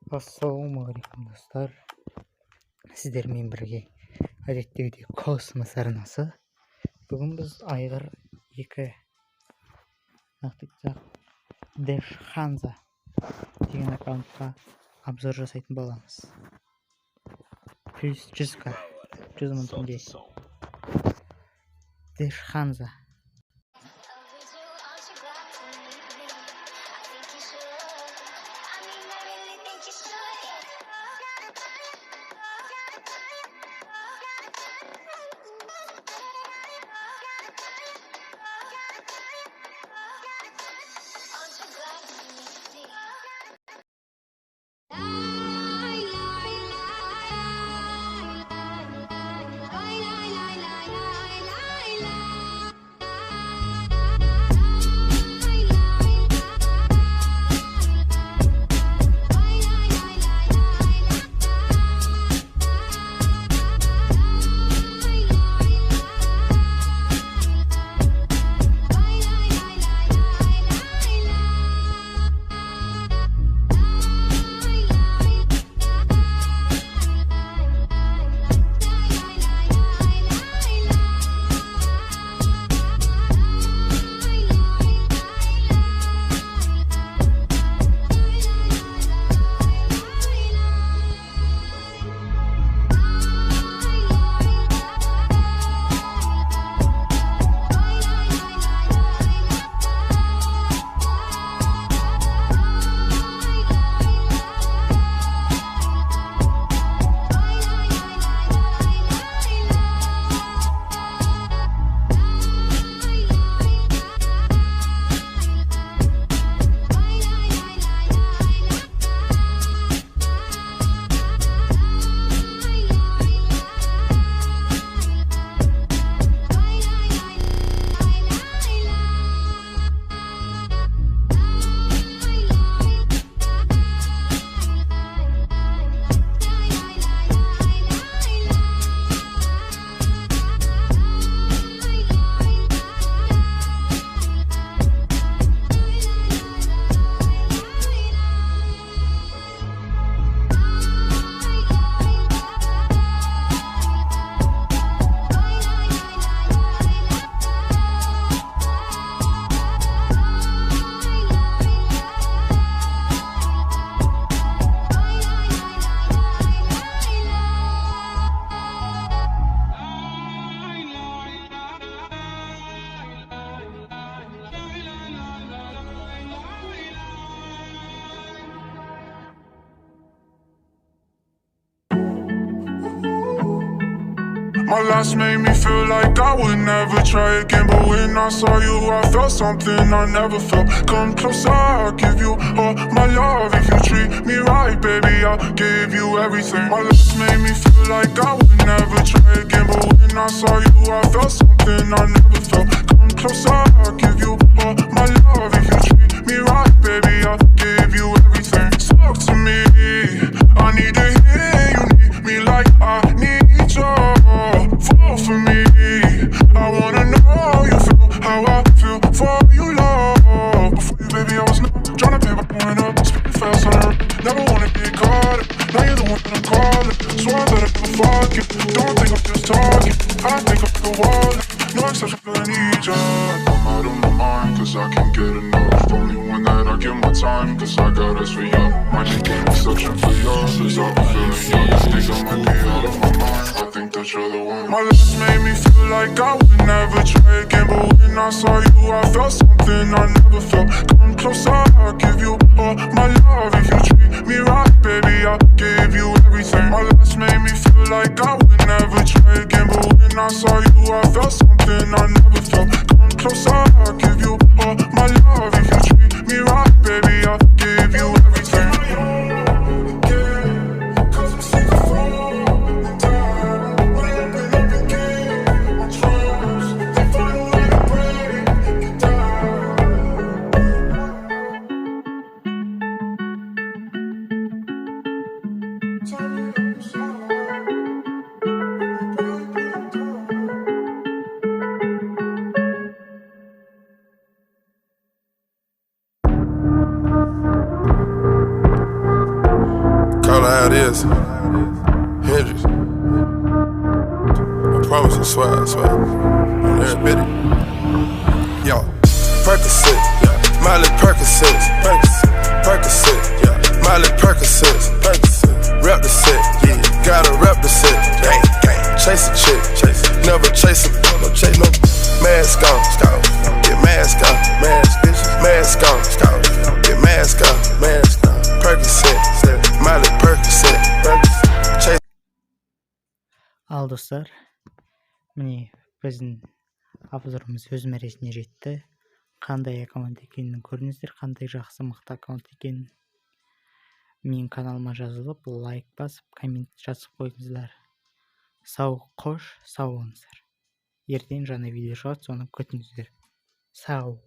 Ассалаумағалейкум достар, сіздермен бірге әдеттегідей космос арнасы. Бүгін біз айғыр 2 Дэш Ханза деген аккаунтқа обзор жасайтын боламыз. Плюс 100к, 100 мың теңге. Дэш Ханза. My last made me feel like I would never try again, but when I saw you, I felt something I never felt. Come closer, I'll give you all my love. If you treat me right, baby, I'll give you everything. My last made me feel like I would never try again, but when I saw you, I felt something I never felt. Come closer, I'll give you all my love. If you treat me right, baby, I'll give you everything. Talk to me, I need to hear you need me like I need you. Fall for me, I wanna know you feel how I feel for you, love. Before you, baby, I was not tryna pay by pouring up, speaking fast on her. Never wanna get caught up, now you're the one that I'm calling. Swear that I never forget, don't think I'm just talking. I think I'm like a wallet, no exception, I need you. I'm out of my mind, cause I can't get enough. Only one that I give my time, cause I got us for you. Might just get an exception for yours, cause I've been feeling you. I think I might be out of my mind, I think that you're the one. My last made me feel like I would never try again, but when I saw you, I felt something I never felt. Come closer, I'll give you all my love. If you treat me right, baby, I'll give you everything. My last made me feel like I would never try again, but when I saw you, I felt something I never felt. Come closer, I'll give you all my love. If you treat me right, baby, I'll give you everything. all I had is Hendrix. I promise, I swear. Every bit. Yo, Percocet, Miley Percocet, Percocet, Miley Percocet, rep the set, gotta rep the set, chase a chick, never chase a, no chase no, mask on, get mask on, mask on, get mask on, Percocet, Miley Percocet, chase. Ал достар, міне біздің обзорымыз өз мәресіне жетті. Қандай аккаунт екенін көрдіңіздер, қандай жақсы мықты аккаунт екенін. Менің каналыма жазылып, лайк басып, коммент жазып қойыңыздар. Сау, қош, сау болыңыздар. Ертең жаңа видео шығады, соны күтіңіздер. Сау.